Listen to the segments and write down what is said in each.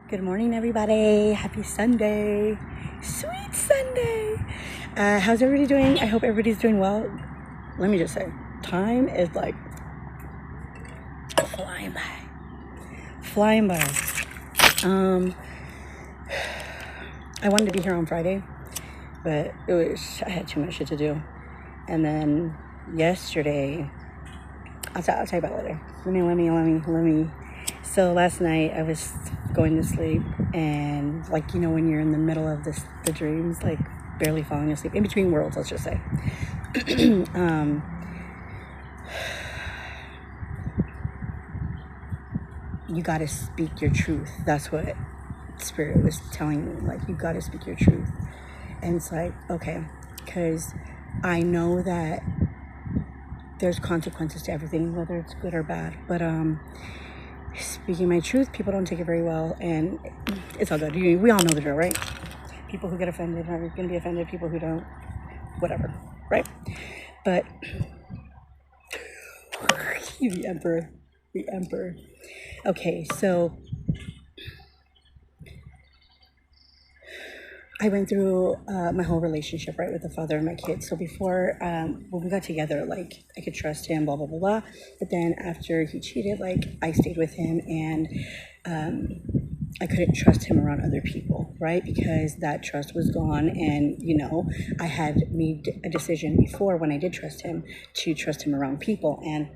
Good morning, everybody. Happy Sunday. Sweet Sunday. How's everybody doing? I hope everybody's doing well. Let me just say, time is like flying by. Flying by. I wanted to be here on Friday, but I had too much shit to do. And then yesterday, I'll tell you about it later. Let me. So last night I was going to sleep, and when you're in the middle of the dreams, like barely falling asleep, in between worlds, let's just say. You got to speak your truth. That's what Spirit was telling me. Like, you got to speak your truth. And it's like, okay, because I know that there's consequences to everything, whether it's good or bad. But speaking my truth, people don't take it very well, and it's all good. We all know the drill, right? People who get offended are going to be offended. People who don't, whatever, right? But the emperor. Okay, so I went through my whole relationship, right, with the father of my kids. So before, when we got together, like, I could trust him, blah, blah, blah, blah. But then after he cheated, like, I stayed with him, and I couldn't trust him around other people, right? Because that trust was gone. And, I had made a decision before, when I did trust him, to trust him around people. And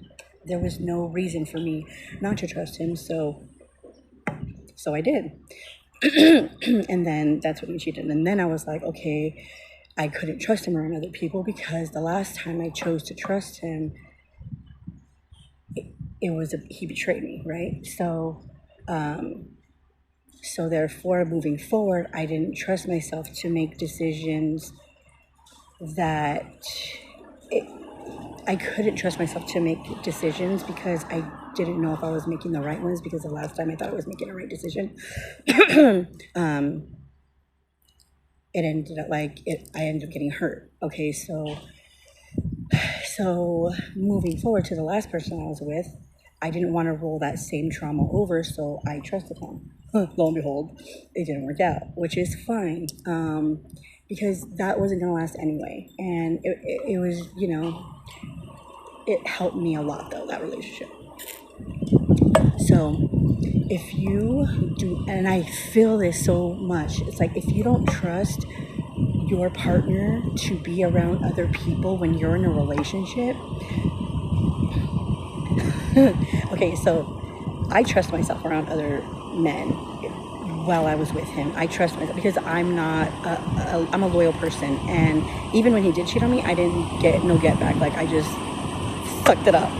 there was no reason for me not to trust him. So I did. And then that's when he cheated. And then I was like, okay, I couldn't trust him around other people, because the last time I chose to trust him, he betrayed me, right? So therefore, moving forward, I didn't trust myself to make decisions I couldn't trust myself to make decisions, because I didn't know if I was making the right ones, because the last time I thought I was making the right decision, it ended up I ended up getting hurt. Okay, so moving forward to the last person I was with, I didn't want to roll that same trauma over, so I trusted him. Lo and behold, it didn't work out, which is fine, because that wasn't going to last anyway. And it was, it helped me a lot, though, that relationship. So if you do, and I feel this so much, it's like, if you don't trust your partner to be around other people when you're in a relationship. Okay, so I trust myself around other men while I was with him. I trust myself because I'm a loyal person, and even when he did cheat on me, I didn't get back. Like, I just sucked it up.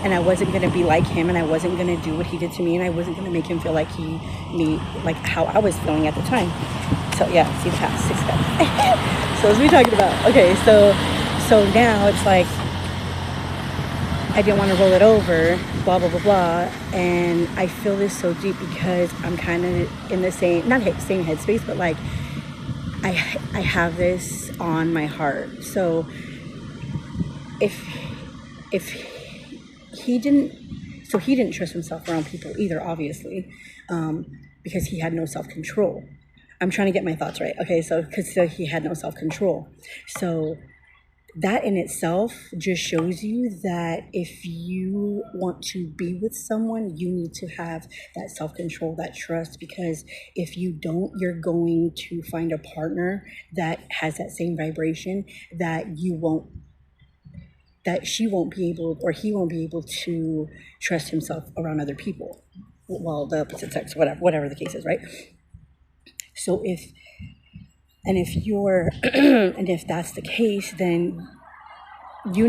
And I wasn't going to be like him, and I wasn't going to do what he did to me, and I wasn't going to make him feel like like how I was feeling at the time. So yeah, see the past 6 steps. So what are we talking about? Okay, so now it's like, I didn't want to roll it over, blah, blah, blah, blah. And I feel this so deep, because I'm kind of in the same headspace, but like, I have this on my heart. So if he didn't trust himself around people either, obviously, because he had no self-control. I'm trying to get my thoughts right. Okay, so he had no self-control. So that in itself just shows you that if you want to be with someone, you need to have that self-control, that trust, because if you don't, you're going to find a partner that has that same vibration, that she won't be able, or he won't be able to trust himself around other people. Well, the opposite sex, whatever the case is, right? So if that's the case, then we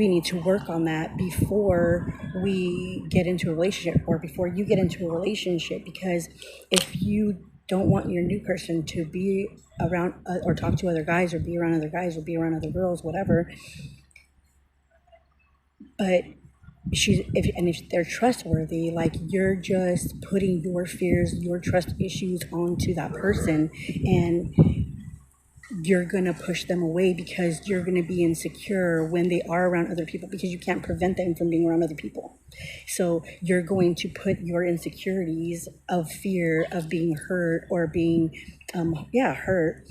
need to work on that before we get into a relationship, or before you get into a relationship, because if you don't want your new person to be around or talk to other guys, or be around other guys, or be around other girls, whatever, but if they're trustworthy, like, you're just putting your fears, your trust issues onto that person, and you're going to push them away because you're going to be insecure when they are around other people, because you can't prevent them from being around other people. So you're going to put your insecurities of fear of being hurt or being, hurt,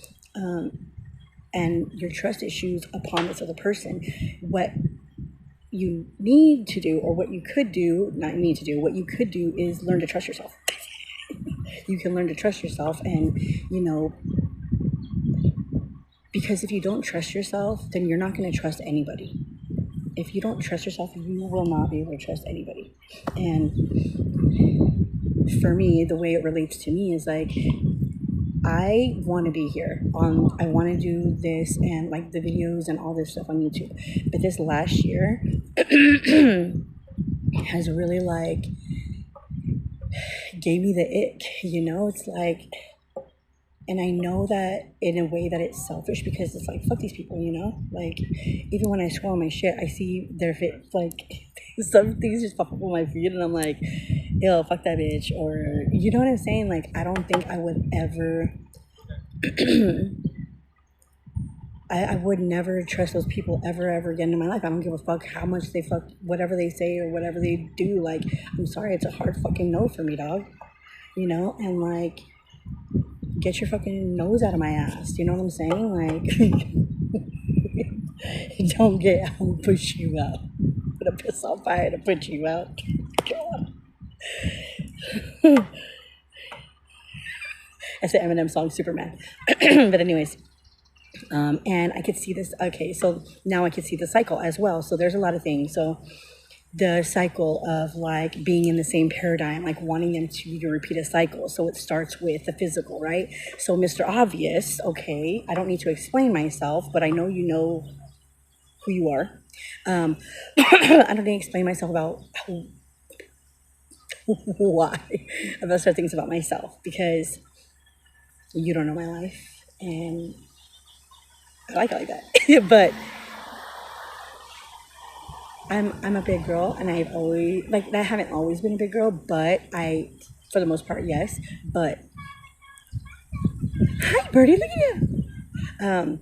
and your trust issues upon this other person. What you need to do, or what you could do, not need to do, what you could do is learn to trust yourself. You can learn to trust yourself, and, because if you don't trust yourself, then you're not going to trust anybody. If you don't trust yourself, you will not be able to trust anybody. And for me, the way it relates to me is like, I want to be here I want to do this and like the videos and all this stuff on YouTube. But this last year has really like gave me the ick, it's like, and I know that in a way that it's selfish, because it's like, fuck these people, like, even when I scroll on my shit, I see their fit, like, some things just pop up on my feed, and I'm like, ew, fuck that bitch, or, you know what I'm saying? Like, I don't think I would ever, I would never trust those people ever again in my life. I don't give a fuck how much they fuck, whatever they say or whatever they do. Like, I'm sorry, it's a hard fucking no for me, dog, and like, get your fucking nose out of my ass. You know what I'm saying? Like, don't get out and push you out. I'm gonna piss on fire to put you out. God. That's the Eminem song, Superman. But anyways, and I could see this. Okay, so now I could see the cycle as well. So there's a lot of things. So the cycle of like being in the same paradigm, like wanting them to repeat a cycle. So it starts with the physical, right? So Mr. Obvious, okay, I don't need to explain myself, but I know you know who you are. I don't need to explain myself about why, about certain things about myself, because you don't know my life, and I like it like that. But I'm a big girl, and I've always, like, I haven't always been a big girl, but for the most part, yes. But hi, Birdie, look at you.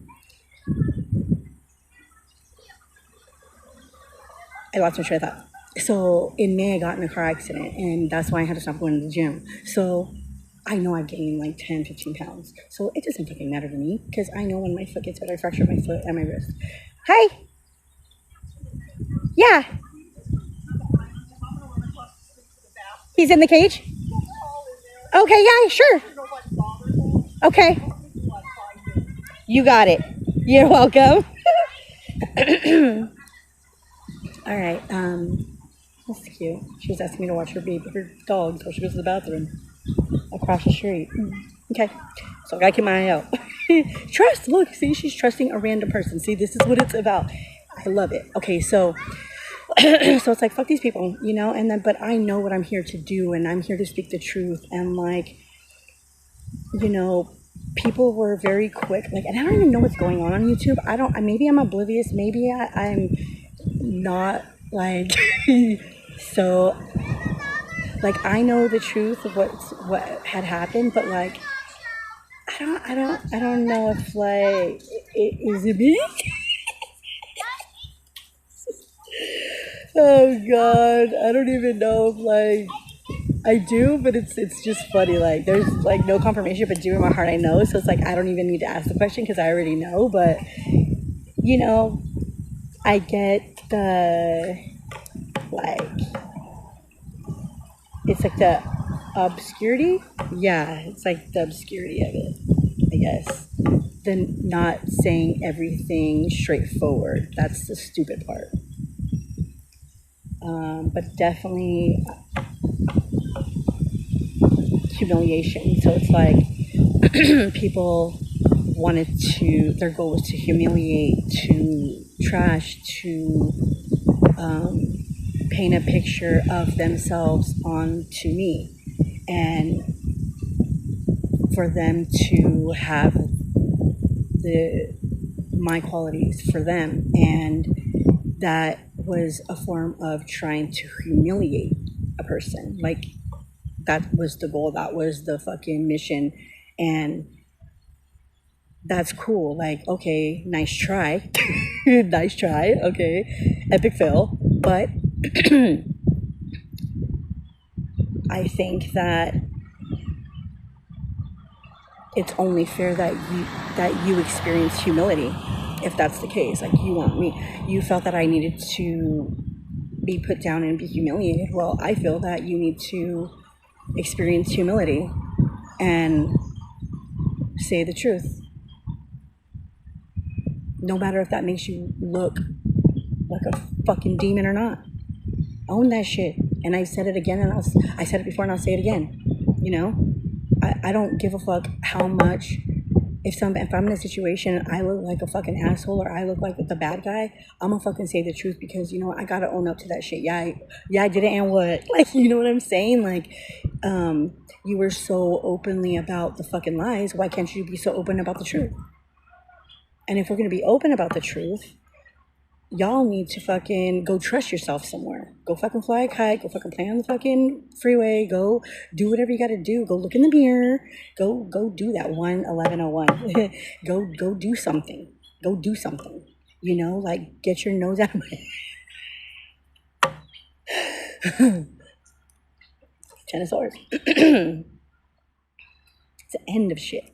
I lost my train of thought. So in May, I got in a car accident, and that's why I had to stop going to the gym. So I know I've gained like 10, 15 pounds. So it doesn't fucking matter to me, because I know when my foot gets hurt, I fractured my foot and my wrist. Hi. Yeah. He's in the cage? Okay, yeah, sure. Okay. You got it. You're welcome. All right. That's cute. She was asking me to watch her dog until she goes to the bathroom across the street. Okay. So I gotta keep my eye out. Trust. Look, see, she's trusting a random person. See, this is what it's about. I love it. Okay, so so it's like, fuck these people, and then, but I know what I'm here to do, and I'm here to speak the truth. And like, people were very quick, like, and I don't even know what's going on YouTube. Maybe I'm oblivious, maybe I'm not, like, so, like, I know the truth of what had happened, but like, I don't know if, like, is it me? Oh God, I don't even know if, like, I do, but it's just funny. Like, there's like no confirmation, but deep in my heart I know. So it's like, I don't even need to ask the question because I already know. But I get the, like, it's like the obscurity. Yeah, it's like the obscurity of it, I guess. Then not saying everything straightforward. That's the stupid part. But definitely humiliation. So it's like people their goal was to humiliate, to trash, to paint a picture of themselves onto me, and for them to have my qualities for them, and that was a form of trying to humiliate a person. Like, that was the goal, that was the fucking mission. And that's cool. Like, okay, nice try. Nice try. Okay. Epic fail. But I think that it's only fair that you experience humility, if that's the case. Like, you felt that I needed to be put down and be humiliated. Well, I feel that you need to experience humility and say the truth, no matter if that makes you look like a fucking demon or not. Own that shit. And I said it again, and I said it before, and I'll say it again. You know, I don't give a fuck how much. If I'm in a situation and I look like a fucking asshole, or I look like the bad guy, I'm gonna fucking say the truth, because you know I gotta own up to that shit. Yeah, I did it, and what? Like, you know what I'm saying? Like, you were so openly about the fucking lies. Why can't you be so open about the truth? And if we're gonna be open about the truth, y'all need to fucking go trust yourself somewhere. Go fucking fly a kite. Go fucking play on the fucking freeway. Go do whatever you gotta do. Go look in the mirror. Go do that 1-1101. Go do something. Go do something. You know, like, get your nose out of my Ten of Swords. It's the end of shit.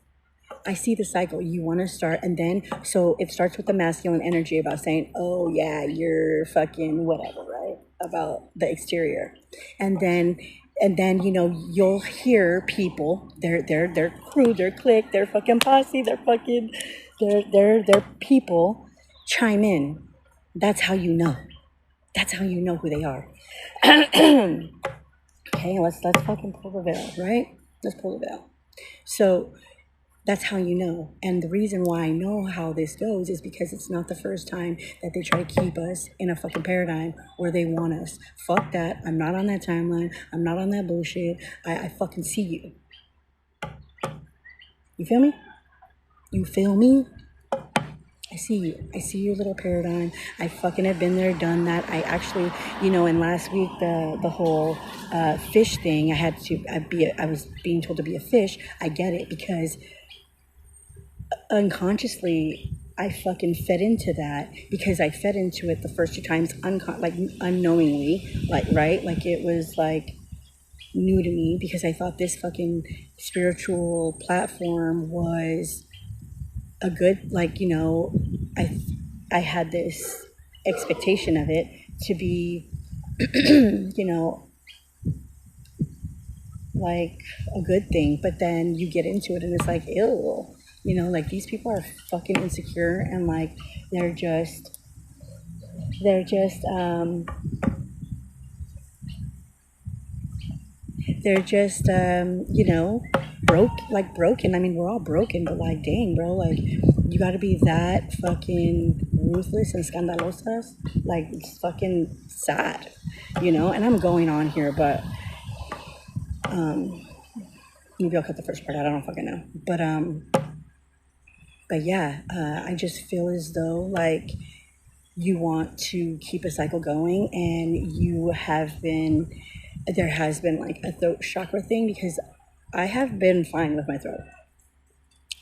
I see the cycle. You want to start, and then, so it starts with the masculine energy about saying, oh yeah, you're fucking whatever, right? About the exterior. And then, you know, you'll hear people, their crew, their clique, their fucking posse, their people chime in. That's how you know. That's how you know who they are. Okay, let's fucking pull the veil, right? Let's pull the veil. So that's how you know. And the reason why I know how this goes is because it's not the first time that they try to keep us in a fucking paradigm where they want us. Fuck that. I'm not on that timeline. I'm not on that bullshit. I fucking see you. You feel me? You feel me? I see you. I see your little paradigm. I fucking have been there, done that. I actually, you know, and last week, the whole fish thing, I was being told to be a fish. I get it, because unconsciously I fucking fed into that, because I fed into it the first two times unknowingly, like, right? Like, it was like new to me, because I thought this fucking spiritual platform was a good, like, you know, I had this expectation of it to be, you know, like a good thing. But then you get into it and it's like, ew, you know, like, these people are fucking insecure, and like they're just you know, broken. I mean, we're all broken, but like, dang, bro, like, you got to be that fucking ruthless and scandalosas. Like, it's fucking sad, you know. And I'm going on here, but maybe I'll cut the first part out. I don't fucking know, but yeah, I just feel as though, like, you want to keep a cycle going, and there has been like a throat chakra thing, because I have been fine with my throat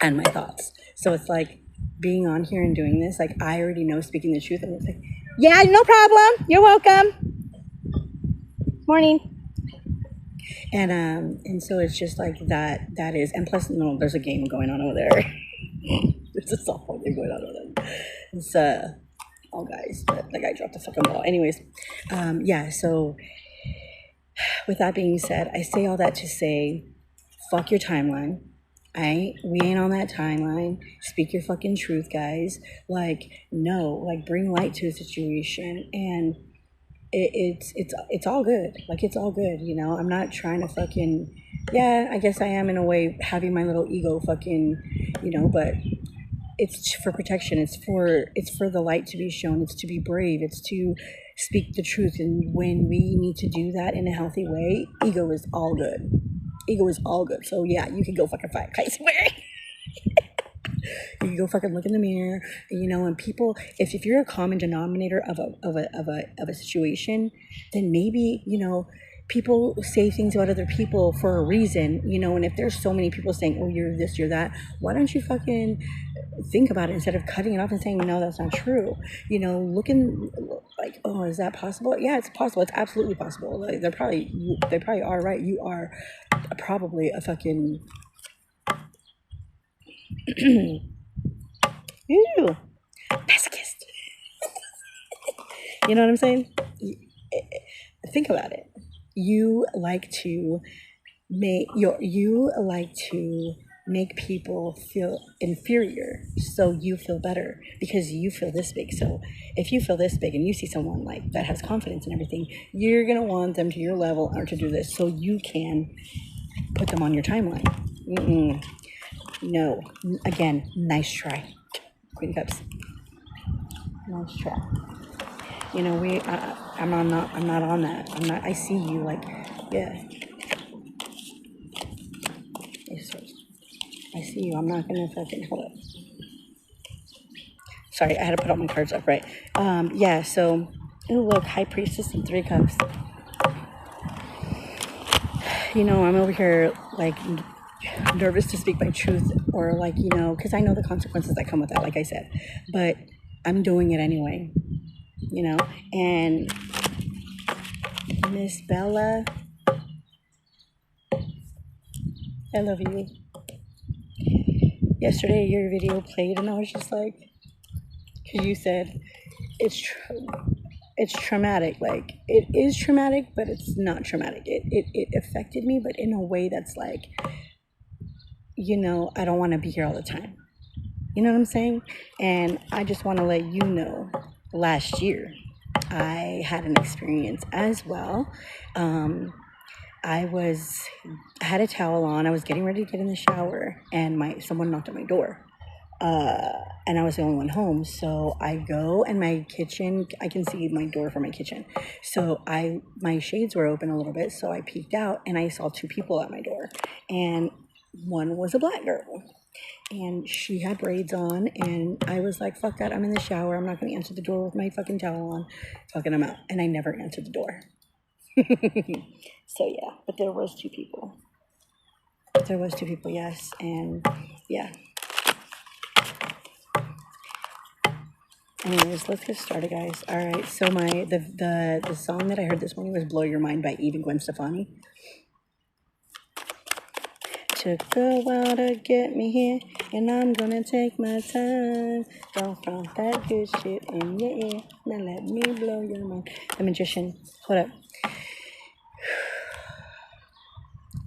and my thoughts. So it's like, being on here and doing this, like, I already know, speaking the truth, and it's like, yeah, no problem, you're welcome, morning. And so it's just like that is, and plus, no, there's a game going on over there. There's a softball game going on over there. It's oh guys, the guy dropped the fucking ball. Anyways, yeah, so with that being said, I say all that to say, fuck your timeline. We ain't on that timeline. Speak your fucking truth, guys. Like, no, like, bring light to a situation, and it's all good. Like, it's all good, you know. I'm not trying to fucking, yeah, I guess I am in a way, having my little ego fucking, you know, but it's for protection. It's for the light to be shown. It's to be brave. It's to speak the truth. And when we need to do that in a healthy way, ego is all good. Ego is all good. So yeah, you can go fucking fight. I swear. You can go fucking look in the mirror, you know. And people, if you're a common denominator of a situation, then maybe, you know, people say things about other people for a reason, you know, and if there's so many people saying, oh, you're this, you're that, why don't you fucking think about it instead of cutting it off and saying, no, that's not true? You know, looking like, oh, is that possible? Yeah, it's possible. It's absolutely possible. Like, they probably are right. You are probably a fucking ew, masochist. You know what I'm saying? Think about it. You like to make people feel inferior, so you feel better because you feel this big. So if you feel this big and you see someone like that has confidence and everything, you're gonna want them to your level or to do this so you can put them on your timeline. No, again, nice try, Queen Cups. Nice try. You know, I'm not on that. I see you like, yeah. I see you. I'm not gonna fucking hold up. Sorry, I had to put all my cards up right. Yeah. So, ooh, look, High Priestess and 3 Cups. You know, I'm over here like nervous to speak my truth, or like, you know, because I know the consequences that come with that, like I said, but I'm doing it anyway. You know, and Miss Bella, I love you. Yesterday, your video played, and I was just like, because you said it's traumatic. Like, it is traumatic, but it's not traumatic. It affected me, but in a way that's like, you know, I don't want to be here all the time. You know what I'm saying? And I just want to let you know, last year, I had an experience as well. I had a towel on. I was getting ready to get in the shower, and someone knocked at my door. And I was the only one home. So I go, and my kitchen, I can see my door from my kitchen. So my shades were open a little bit. So I peeked out, and I saw 2 people at my door, and one was a black girl, and she had braids on, and I was like, fuck that. I'm in the shower. I'm not going to answer the door with my fucking towel on. Fucking, I'm out. And I never answered the door. So yeah, but there was 2 people. There was 2 people, yes. And yeah. Anyways, let's get started, guys. All right. So the song that I heard this morning was "Blow Your Mind" by Eve and Gwen Stefani. Took a while to get me here, and I'm gonna take my time. Don't front that good shit in your ear. Now let me blow your mind. The Magician. Hold up.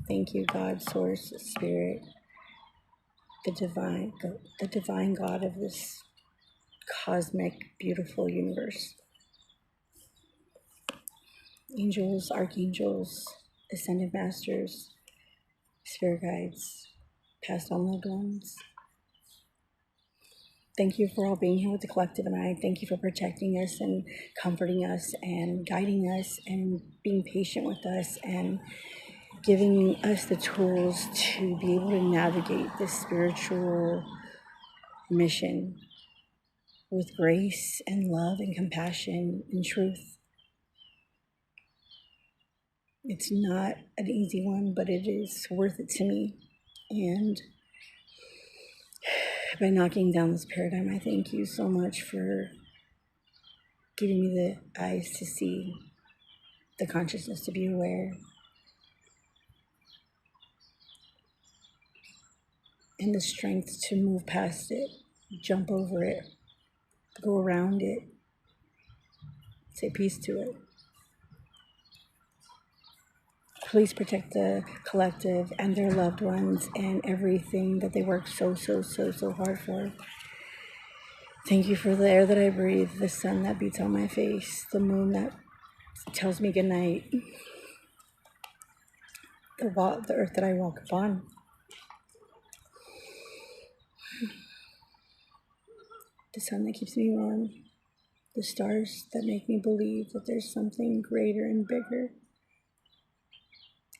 Thank you, God, Source, Spirit, the divine God of this cosmic, beautiful universe. Angels, archangels, ascended masters, spirit guides, past on loved ones. Thank you for all being here with the collective and I. Thank you for protecting us and comforting us and guiding us and being patient with us and giving us the tools to be able to navigate this spiritual mission with grace and love and compassion and truth. It's not an easy one, but it is worth it to me. And by knocking down this paradigm, I thank you so much for giving me the eyes to see, the consciousness to be aware, and the strength to move past it, jump over it, go around it, say peace to it. Please protect the collective and their loved ones and everything that they work so hard for. Thank you for the air that I breathe, the sun that beats on my face, the moon that tells me goodnight, the earth that I walk upon. The sun that keeps me warm, the stars that make me believe that there's something greater and bigger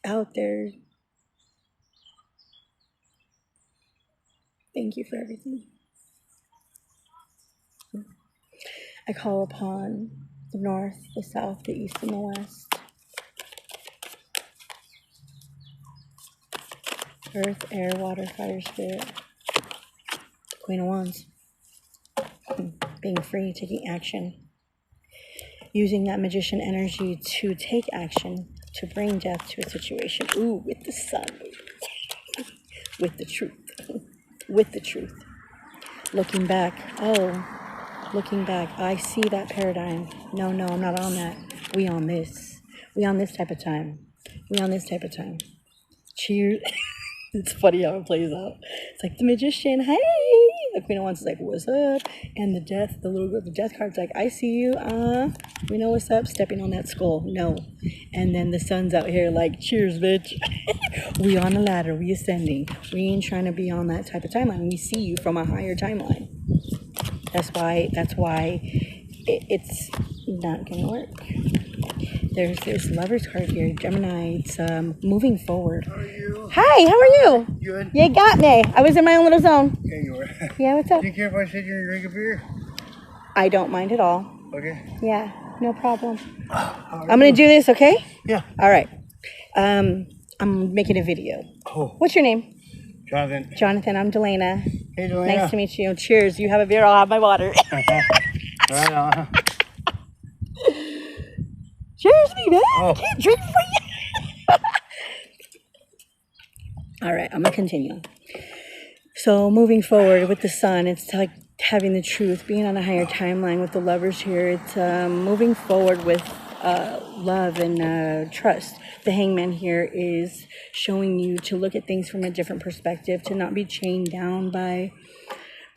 out there. Thank you for everything. I call upon the north, the south, the east, and the west. Earth, air, water, fire, spirit. Queen of Wands. Being free, taking action. Using that magician energy to take action, to bring death to a situation. Ooh, with the sun. With the truth. With the truth. Looking back. Oh, looking back. I see that paradigm. No, I'm not on that. We on this. We on this type of time. We on this type of time. Cheers. It's funny how it plays out. It's like the magician, hey! The Queen of Wands is like, what's up? And the death, the little girl, the death card's like, I see you, we know what's up, stepping on that skull, no. And then the sun's out here like, cheers, bitch. We on a ladder, we ascending. We ain't trying to be on that type of timeline. We see you from a higher timeline. That's why it's not gonna work. There's this Lover's card here, Gemini. It's moving forward. How are you? Hi, how are you? Good. You got me. I was in my own little zone. Yeah, you were. Yeah, what's up? Do you care if I sit here and drink a beer? I don't mind at all. Okay. Yeah, no problem. I'm gonna do this, okay? Yeah. All right. I'm making a video. Oh. What's your name? Jonathan. Jonathan. I'm Delana. Hey, Delana. Nice to meet you. Cheers. You have a beer. I'll have my water. Right on. Cheers, me, man. Oh. Can't drink for you. All right, I'm gonna continue. So moving forward with the sun, it's like having the truth, being on a higher timeline with the Lovers here. It's moving forward with love and trust. The Hangman here is showing you to look at things from a different perspective, to not be chained down by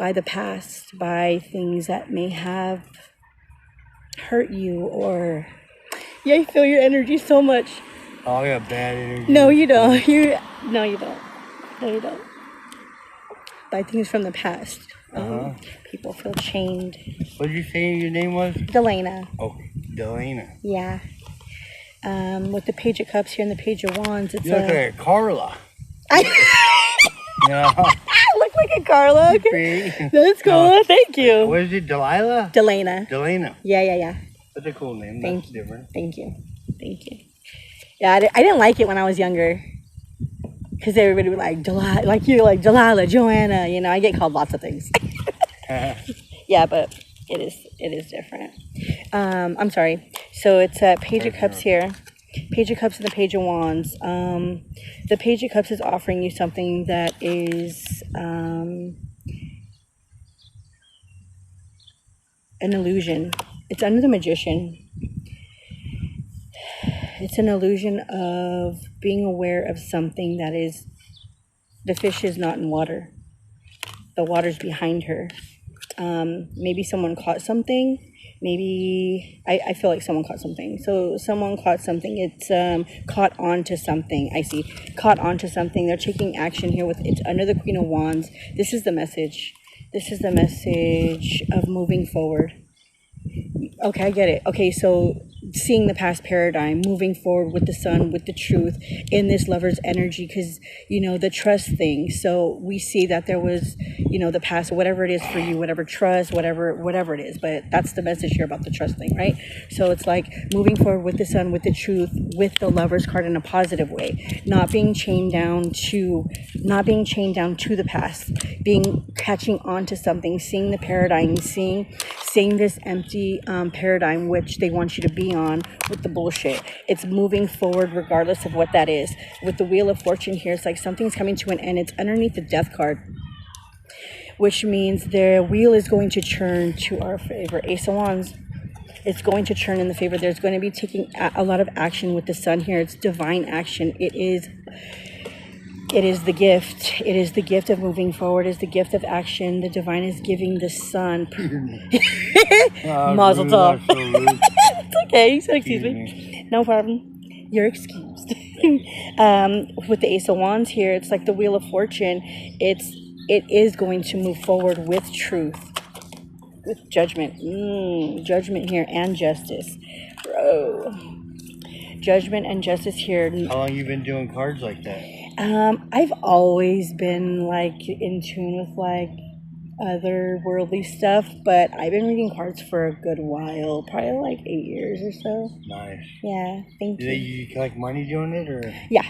the past, by things that may have hurt you or... Yeah, I feel your energy so much. Oh, I got bad energy. No, you don't. No, you don't. No, you don't. By things from the past. People feel chained. What did you say your name was? Delana. Oh, Delana. Yeah. With the Page of Cups here and the Page of Wands, it's You look like Carla. I Yeah. look like a Carla. Okay. That's cool. Thank you. What is it, Delilah? Delana. Delana. Yeah. That's a cool name. That's different. Thank you. Yeah, I didn't like it when I was younger. Because everybody would like Delilah, like you, like Delilah, Joanna. You know, I get called lots of things. Yeah, but it is different. I'm sorry. So it's Page of Cups here. Page of Cups and the Page of Wands. The Page of Cups is offering you something that is an illusion. It's under the Magician. It's an illusion of being aware of something that is, the fish is not in water. The water's behind her. Maybe someone caught something. Maybe, I feel like someone caught something. So someone caught something. It's caught onto something. I see. Caught onto something. They're taking action here with, it's under the Queen of Wands. This is the message. This is the message of moving forward. Okay, I get it. Okay, so seeing the past paradigm, moving forward with the sun, with the truth in this Lover's energy, because, you know, the trust thing. So we see that there was, you know, the past, whatever it is for you, whatever trust, whatever it is. But that's the message here about the trust thing, right? So it's like moving forward with the sun, with the truth, with the Lover's card in a positive way, not being chained down to the past, catching on to something, seeing the paradigm, seeing this empty paradigm which they want you to be on with the bullshit. It's moving forward regardless of what that is. With the Wheel of Fortune here, it's like something's coming to an end. It's underneath the Death card, which means the wheel is going to turn to our favor. Ace of Wands. It's going to turn in the favor. There's going to be taking a lot of action with the sun here. It's divine action. It is the gift. It is the gift of moving forward. It is the gift of action. The divine is giving the sun. Mazel tov. It's okay. You said excuse me. No problem. You're excused. With the Ace of Wands here, it's like the Wheel of Fortune. It is going to move forward with truth, with judgment. Judgment here and justice. Bro. Judgment and justice here. How long you been doing cards like that? I've always been like in tune with like other worldly stuff, but I've been reading cards for a good while, probably like 8 years or so. Nice. Yeah, thank you. Do you collect money doing it, or? Yeah.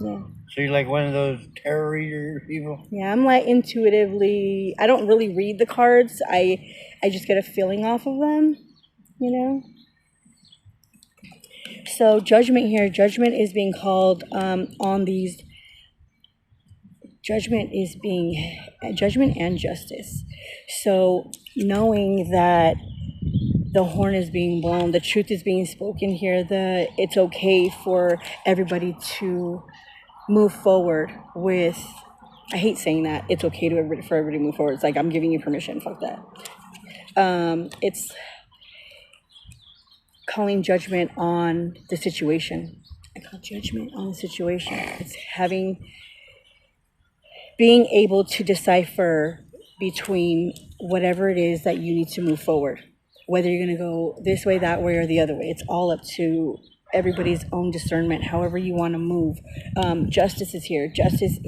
Yeah. So you're like one of those tarot reader people? Yeah, I'm like intuitively, I don't really read the cards. I just get a feeling off of them, you know? So judgment here, judgment is being called on these, judgment is being, judgment and justice. So knowing that the horn is being blown, the truth is being spoken here, it's okay for everybody to move forward with, I hate saying that, it's okay for everybody to move forward. It's like, I'm giving you permission, fuck that. It's calling judgment on the situation. I call judgment on the situation. It's being able to decipher between whatever it is that you need to move forward. Whether you're going to go this way, that way, or the other way. It's all up to everybody's own discernment, however you want to move. Justice is here. Justice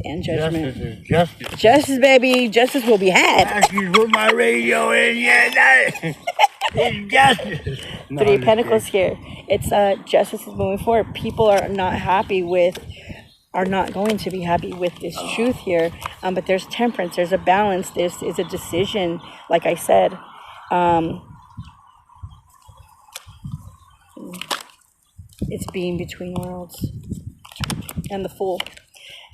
and judgment. Justice is justice. Justice, baby. Justice will be had. I should put my radio in. Yeah, it's justice. No, Three of Pentacles here. It's justice is moving forward. People are not going to be happy with this truth here. But there's temperance. There's a balance. This is a decision. Like I said, it's being between worlds. And the Fool,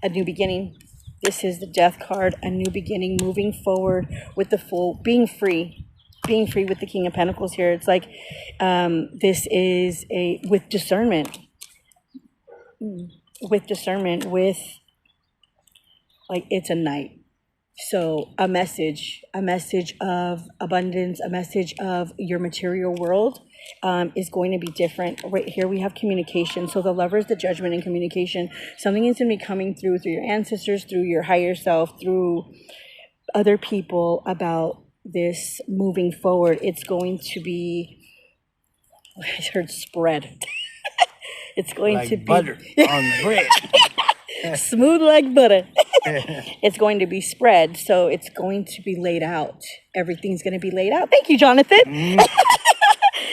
a new beginning. This is the Death card, a new beginning, moving forward with the Fool, being free with the King of Pentacles here. It's like this is with discernment, with like it's a knight. So a message of abundance, a message of your material world is going to be different. Right here we have communication. So the Lover is the judgment and communication. Something is going to be coming through your ancestors, through your higher self, through other people about this moving forward. It's going to be, I heard spread. It's going like to be butter on bread. smooth like butter. It's going to be spread, so it's going to be laid out. Everything's going to be laid out. Thank you, Jonathan.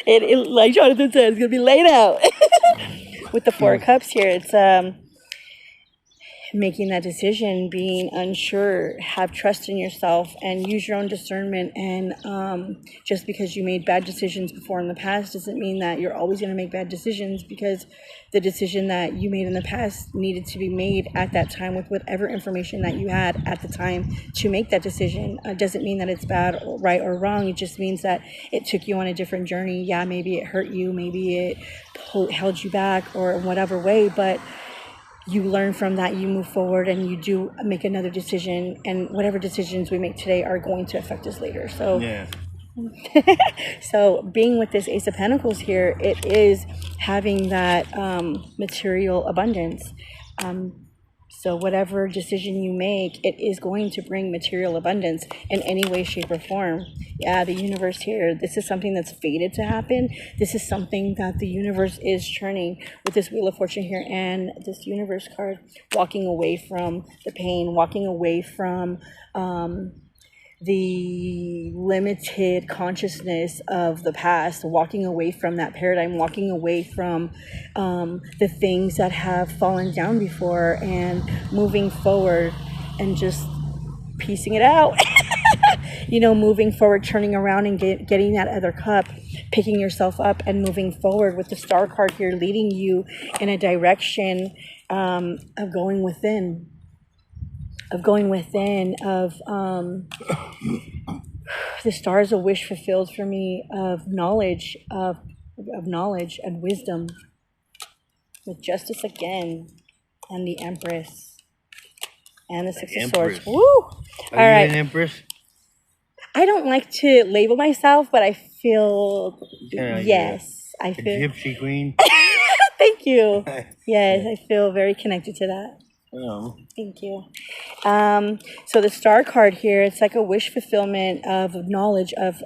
It like Jonathan said, it's going to be laid out. With the Four of Cups here, it's making that decision, being unsure, have trust in yourself, and use your own discernment. And just because you made bad decisions before in the past doesn't mean that you're always going to make bad decisions, because the decision that you made in the past needed to be made at that time with whatever information that you had at the time to make that decision. It doesn't mean that it's bad or right or wrong. It just means that it took you on a different journey. Yeah, maybe it hurt you, maybe it held you back, or in whatever way, but you learn from that, you move forward, and you do make another decision, and whatever decisions we make today are going to affect us later. So Yeah. so being with this Ace of Pentacles here, it is having that material abundance. So whatever decision you make, it is going to bring material abundance in any way, shape, or form. Yeah, the universe here, this is something that's fated to happen. This is something that the universe is churning with this Wheel of Fortune here and this Universe card, walking away from the pain, walking away from the limited consciousness of the past, walking away from that paradigm, walking away from the things that have fallen down before, and moving forward and just piecing it out. Moving forward, turning around and getting that other cup, picking yourself up and moving forward with the Star card here, leading you in a direction of going within. The Star is a wish fulfilled for me of knowledge, of knowledge and wisdom, with Justice again, and the Empress, and the Six of Swords. Woo! All right, An Empress? I don't like to label myself, but I feel yes, I feel Gypsy Queen. Thank you. Yes, I feel very connected to that. Oh. Thank you. So the Star card here, it's like a wish fulfillment of knowledge, of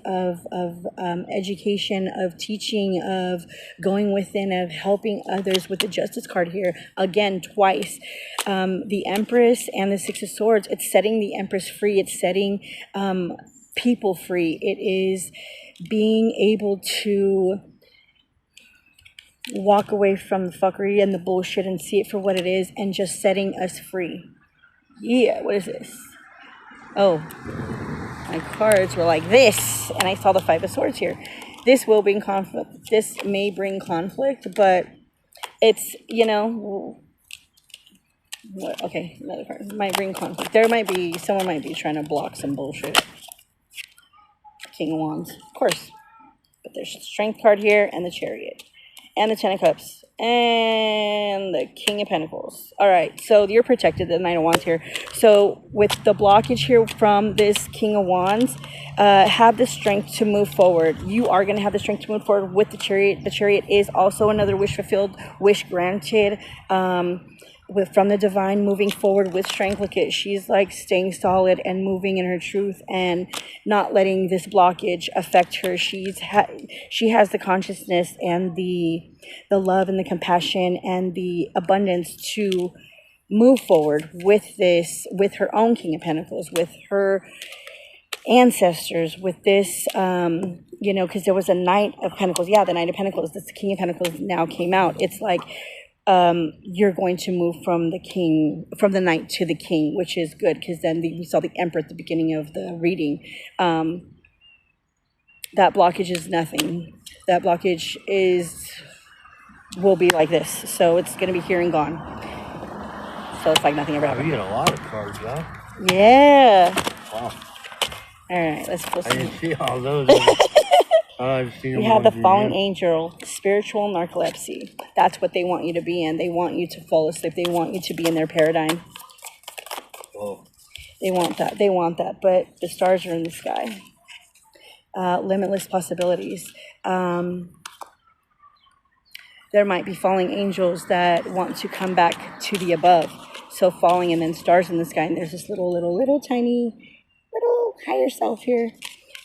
education, of teaching, of going within, of helping others. With the Justice card here, again, twice. The Empress and the Six of Swords, it's setting the Empress free. It's setting people free. It is being able to walk away from the fuckery and the bullshit and see it for what it is and just setting us free. Yeah, what is this? Oh, my cards were like this, and I saw the Five of Swords here. This will bring conflict. This may bring conflict, but it's, you know, okay, another card. Might bring conflict. Someone might be trying to block some bullshit. King of Wands, of course. But there's a Strength card here, and the Chariot, and the Ten of Cups, and the King of Pentacles. All right, so you're protected, the Knight of Wands here. So with the blockage here from this King of Wands, have the strength to move forward. You are going to have the strength to move forward with the Chariot. The Chariot is also another wish fulfilled, wish granted. From the divine, moving forward with strength. Look at, she's like staying solid and moving in her truth and not letting this blockage affect her. She has the consciousness and the love and the compassion and the abundance to move forward with this, with her own King of Pentacles, with her ancestors, with this, you know, because there was a Knight of Pentacles. Yeah, the Knight of Pentacles, this King of Pentacles now came out. It's like, you're going to move from the Knight to the King, which is good, because then we saw the Emperor at the beginning of the reading. That blockage is nothing. That blockage will be like this. So it's going to be here and gone. So it's like nothing ever happened. We get a lot of cards, huh? Yeah. Wow. All right, let's pull some. I didn't see all those. I've seen them. We have the Fallen Angel, spiritual narcolepsy. That's what they want you to be in. They want you to fall asleep. They want you to be in their paradigm. Oh. They want that. They want that. But the stars are in the sky. Limitless possibilities. There might be falling angels that want to come back to the above. So falling and then stars in the sky. And there's this little tiny, little higher self here.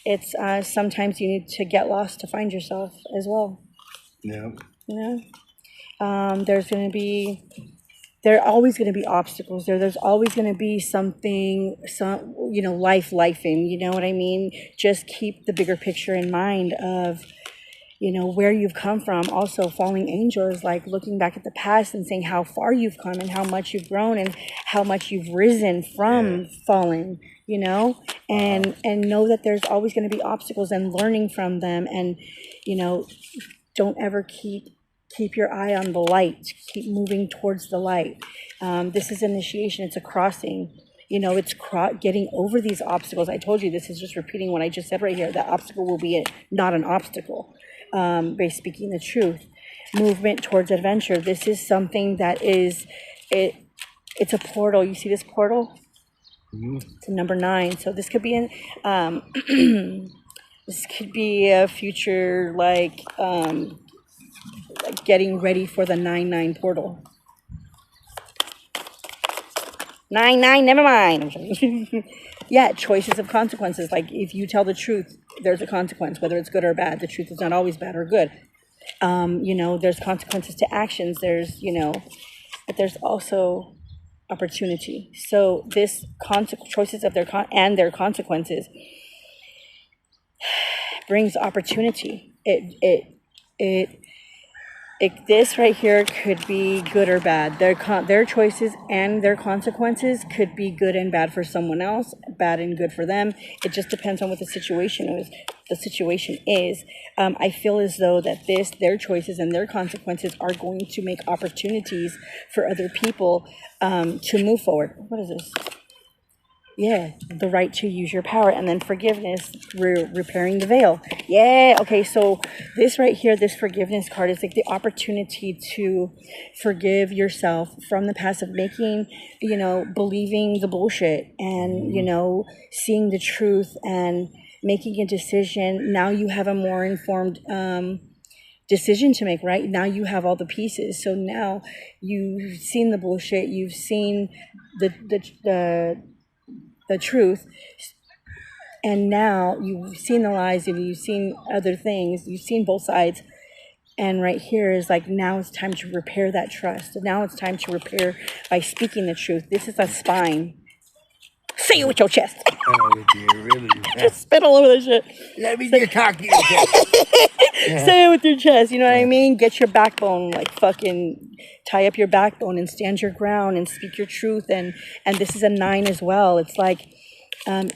It's sometimes you need to get lost to find yourself as well. Yeah. You know, there are always going to be obstacles there. There's always going to be something, you know, lifing, you know what I mean? Just keep the bigger picture in mind of, you know, where you've come from. Also, falling angels, like looking back at the past and saying how far you've come and how much you've grown and how much you've risen from falling, you know, and know that there's always going to be obstacles and learning from them. And, you know, don't ever keep your eye on the light. Keep moving towards the light. This is initiation. It's a crossing. You know, it's getting over these obstacles. I told you, this is just repeating what I just said right here. That obstacle will be not an obstacle. By speaking the truth. Movement towards adventure. This is something that is, it's a portal. You see this portal? Mm-hmm. It's a number 9. So this could be this could be a future, like getting ready for the 9-9 portal. 9-9, never mind. Yeah, choices of consequences. Like if you tell the truth, there's a consequence, whether it's good or bad. The truth is not always bad or good. You know, there's consequences to actions. There's, you know, but there's also opportunity. So this choices of their consequences brings opportunity. This right here could be good or bad. Their choices and their consequences could be good and bad for someone else, bad and good for them. It just depends on what the situation is. I feel as though that their choices and their consequences are going to make opportunities for other people to move forward. What is this? Yeah, the right to use your power, and then forgiveness, repairing the veil. Yeah, okay, so this right here, this forgiveness card is like the opportunity to forgive yourself from the past of making, you know, believing the bullshit and, you know, seeing the truth and making a decision. Now you have a more informed decision to make, right? Now you have all the pieces. So now you've seen the bullshit, you've seen the truth, and now you've seen the lies and you've seen other things, you've seen both sides, and right here is like, now it's time to repair that trust. Now it's time to repair by speaking the truth. This is a spine Say it with your chest. Oh, dear, really? Just spit all over the shit. Let me just talk to you. Say it with your chest, you know what I mean? Get your backbone, like fucking tie up your backbone and stand your ground and speak your truth. And this is a 9 as well. It's like,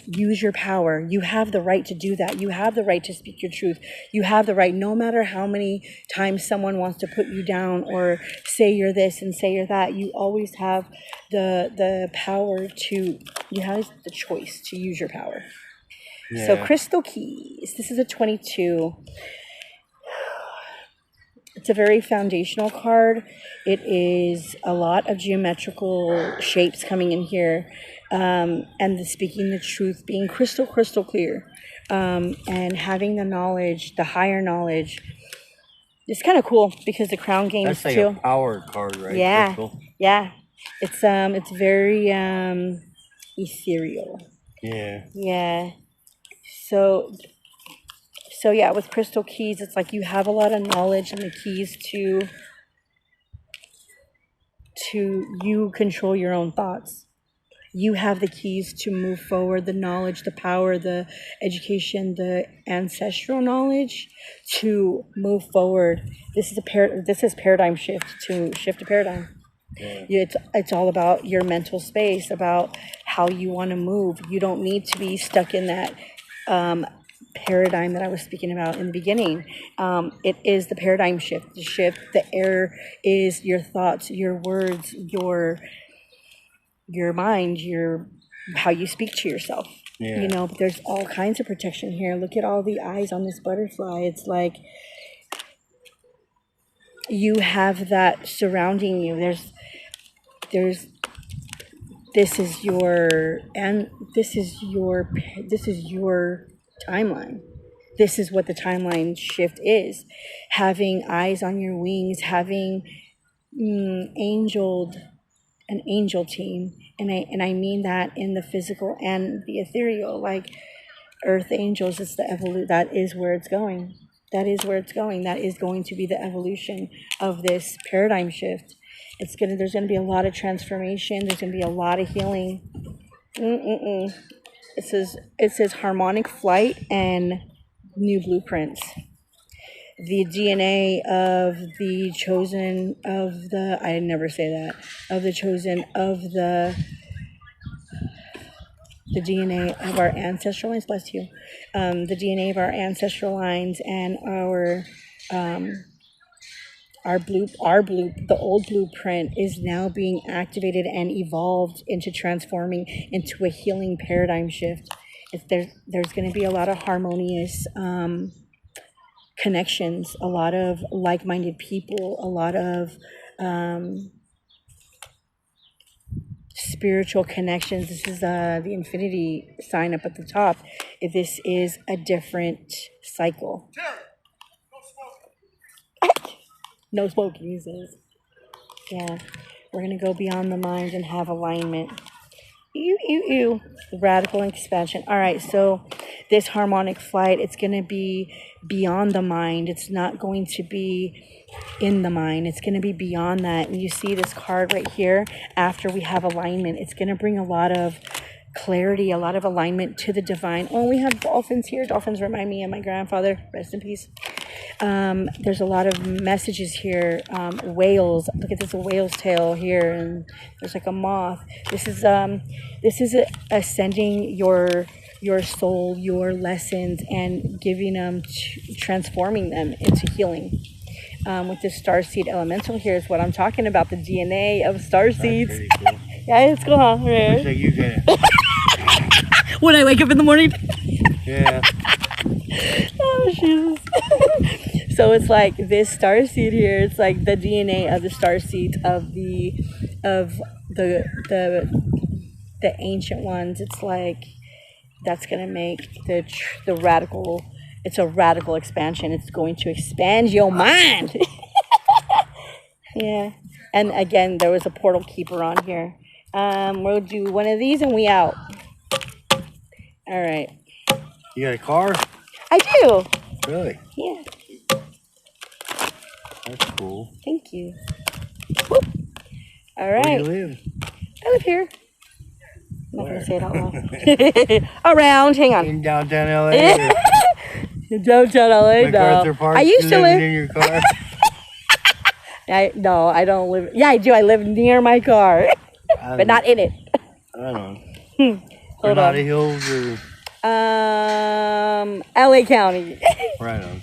use your power. You have the right to do that. You have the right to speak your truth. You have the right, no matter how many times someone wants to put you down or say you're this and say you're that, you always have the power to, you have the choice to use your power. Yeah. So crystal keys, this is a 22. It's a very foundational card. It is a lot of geometrical shapes coming in here, and the speaking the truth, being crystal clear, and having the knowledge, the higher knowledge. It's kind of cool because the crown games that's like too. A power card, right? Yeah, crystal? Yeah. It's very ethereal. Yeah. Yeah. So yeah, with crystal keys, it's like you have a lot of knowledge and the keys to you control your own thoughts. You have the keys to move forward, the knowledge, the power, the education, the ancestral knowledge to move forward. This is paradigm shift, to shift a paradigm. Yeah. It's all about your mental space, about how you want to move. You don't need to be stuck in that paradigm that I was speaking about in the beginning. It is the paradigm shift. The error is your thoughts, your words, your mind, how you speak to yourself. Yeah. You know, but there's all kinds of protection here. Look at all the eyes on this butterfly. It's like you have that surrounding you. This is your timeline. This is what the timeline shift is. Having eyes on your wings, having an angel team, and I mean that in the physical and the ethereal, like earth angels. It's the that is where it's going. That is where it's going. That is going to be the evolution of this paradigm shift. There's gonna be a lot of transformation. There's gonna be a lot of healing. It says harmonic flight and new blueprints. The DNA of the chosen of the, I never say that, of the chosen of the DNA of our ancestral lines, bless you, the DNA of our ancestral lines and the old blueprint is now being activated and evolved into transforming into a healing paradigm shift. There's going to be a lot of harmonious connections, a lot of like-minded people, a lot of spiritual connections. This is the infinity sign up at the top. This is a different cycle. No smoking, he says. Yeah, we're going to go beyond the mind and have alignment. Radical expansion. All right, so this harmonic flight, it's going to be beyond the mind. It's not going to be in the mind. It's going to be beyond that. And you see this card right here, after we have alignment, it's going to bring a lot of clarity, a lot of alignment to the divine. Oh, we have dolphins here. Dolphins remind me of my grandfather. Rest in peace. There's a lot of messages here. Whales. Look at this whale's tail here, and there's like a moth. This is ascending your soul, your lessons, and giving them, transforming them into healing. With this starseed elemental here is what I'm talking about. The DNA of starseeds. Cool. Yeah, it's cool, huh? Right. Looks like you can. When I wake up in the morning. Yeah. Oh, Jesus. So it's like this starseed here. It's like the DNA of the starseeds of the ancient ones. It's like that's gonna make the radical. It's a radical expansion. It's going to expand your mind. Yeah. And again, there was a portal keeper on here. We'll do one of these and we out. All right. You got a car? I do. Really? Yeah. That's cool. Thank you. Whoop. All right. Where do you live? I live here. I'm not going to say it out loud. Around, hang on. In downtown LA. Downtown LA, MacArthur Park. I used to live in your car. No, I don't live. Yeah, I do. I live near my car, but not in it. I don't know. Granada Hills or LA County. Right on.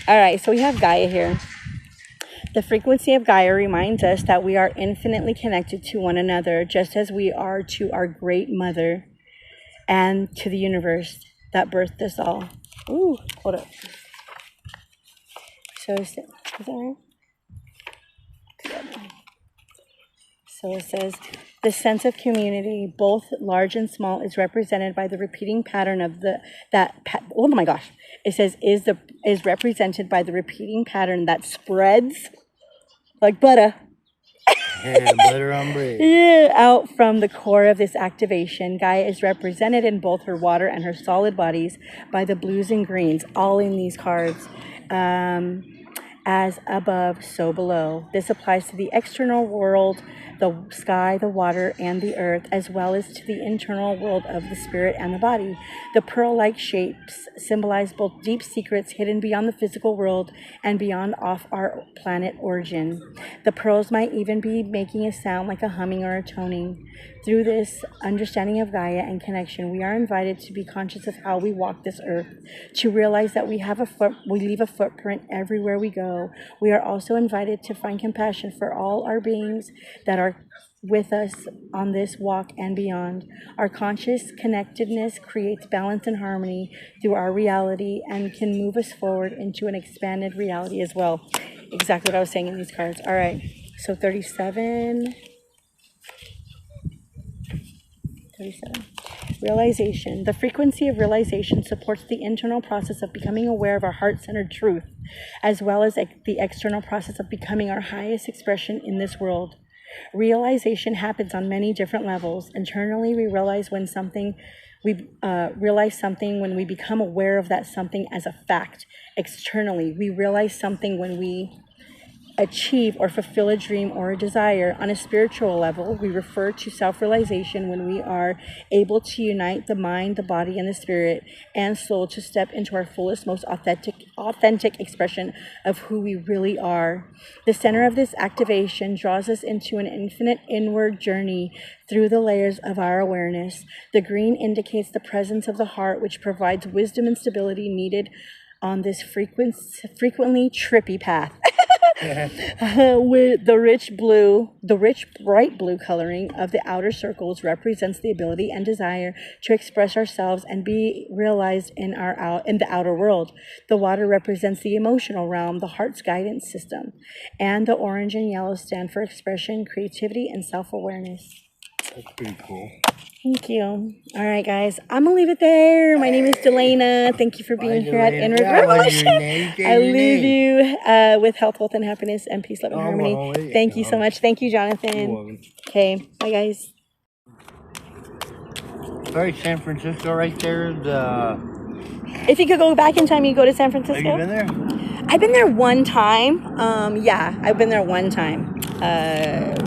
All right, so we have Gaia here. The frequency of Gaia reminds us that we are infinitely connected to one another, just as we are to our great mother and to the universe that birthed us all. Ooh, hold up. So is that right? So it says, the sense of community, both large and small, is represented by the repeating pattern of oh my gosh. It says is represented by the repeating pattern that spreads like butter. Yeah, butter on bread. Yeah, out from the core of this activation. Gaia is represented in both her water and her solid bodies by the blues and greens, all in these cards. As above, so below. This applies to the external world, the sky, the water, and the earth, as well as to the internal world of the spirit and the body. The pearl-like shapes symbolize both deep secrets hidden beyond the physical world and beyond off our planet origin. The pearls might even be making a sound like a humming or a toning. Through this understanding of Gaia and connection, we are invited to be conscious of how we walk this earth, to realize that we leave a footprint everywhere we go. We are also invited to find compassion for all our beings that are with us on this walk and beyond. Our conscious connectedness creates balance and harmony through our reality and can move us forward into an expanded reality as well. Exactly what I was saying in these cards. All right, so 37. Realization. The frequency of realization supports the internal process of becoming aware of our heart-centered truth, as well as the external process of becoming our highest expression in this world. Realization happens on many different levels. Internally, we realize something when we become aware of that something as a fact. Externally, we realize something when we achieve or fulfill a dream or a desire. On a spiritual level, we refer to self-realization when we are able to unite the mind, the body, and the spirit and soul to step into our fullest, most authentic expression of who we really are. The center of this activation draws us into an infinite inward journey through the layers of our awareness. The green indicates the presence of the heart, which provides wisdom and stability needed on this frequently trippy path. With the rich bright blue coloring of the outer circles represents the ability and desire to express ourselves and be realized in the outer world. The water represents the emotional realm, the heart's guidance system, and the orange and yellow stand for expression, creativity, and self-awareness. That's pretty cool. Thank you. All right, guys. I'm going to leave it there. My name is Delana. Thank you for being here at Inward Revolution. I leave you with health, wealth, and happiness, and peace, love, and harmony. Thank you so much. Thank you, Jonathan. Okay. Bye, guys. All right, San Francisco right there. If you could go back in time, you go to San Francisco? Have you been there? I've been there one time. Yeah, I've been there one time.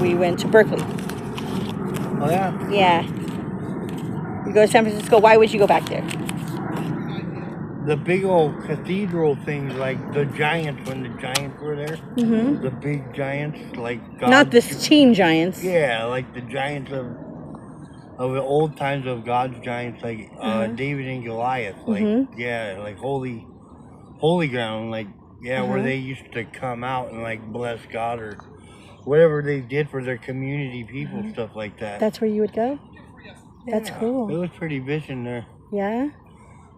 We went to Berkeley. Oh, yeah? Yeah. You go to San Francisco, why would you go back there? The big old cathedral things, like the giants, when the giants were there. Mm-hmm. The big giants, like God. Not the teen giants. Yeah, like the giants of the old times of God's giants, like David and Goliath. Like, yeah, like holy ground, like, yeah, where they used to come out and, like, bless God or whatever they did for their community people, stuff like that. That's where you would go? Yeah. That's cool. It was pretty vision there. Yeah?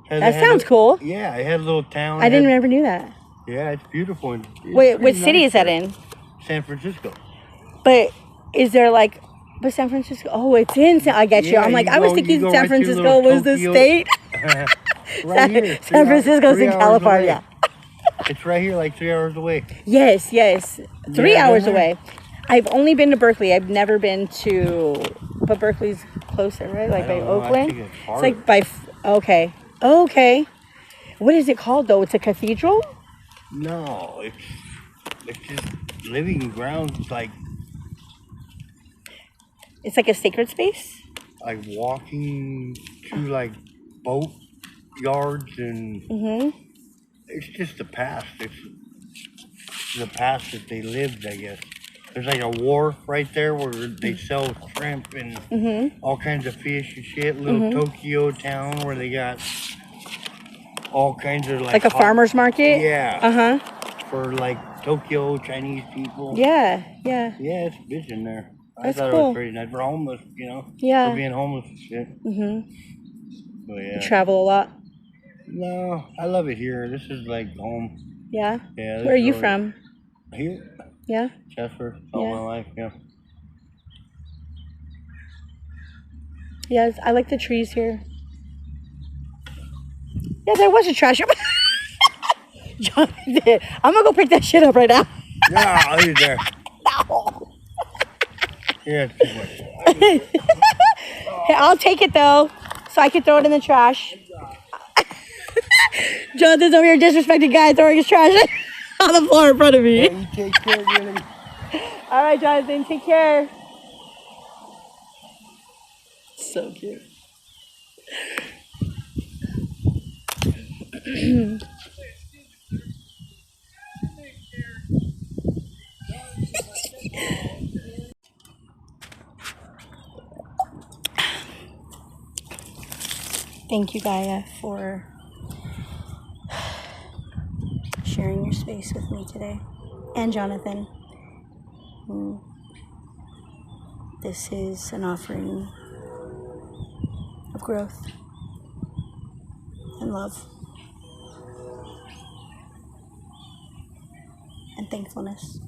That sounds cool. Yeah, it had a little town. I didn't ever knew that. Yeah, it's beautiful. Wait, what city is that in? San Francisco. But is there like... But San Francisco... Oh, it's in... I get you. I'm like, I was thinking San Francisco was the state. Right here. San Francisco's in California. It's right here, like 3 hours away. Yes. 3 hours away. I've only been to Berkeley. I've never been to... But Berkeley's closer, right? Like by Oakland? It's like by... Okay. What is it called, though? It's a cathedral? No, it's just living grounds, like... It's like a sacred space? like walking to like boat yards, and it's just the past. It's the past that they lived, I guess. There's like a wharf right there where they sell shrimp and all kinds of fish and shit. Little Tokyo town where they got all kinds of like a farmer's market. Yeah. For like Tokyo Chinese people. Yeah, yeah. Yeah, it's vision there. I That's thought cool. it was pretty nice for homeless, you know. Yeah. For being homeless and shit. But yeah. You travel a lot? No, I love it here. This is like home. Yeah. Yeah. Where are you from? Here. Yeah. Chester, all my life. Yeah. Yes, I like the trees here. Yeah, there was a trash. Jonathan, I'm gonna go pick that shit up right now. Yeah, I'll leave it there. No. Yeah, it's too much. Hey, I'll take it though, so I can throw it in the trash. Jonathan's over here disrespecting guy throwing his trash on the floor in front of me. Yeah, you take care, Gilly. All right, Jonathan, take care. So cute. Thank you, Gaia, for sharing your space with me today. And Jonathan. This is an offering of growth and love and thankfulness.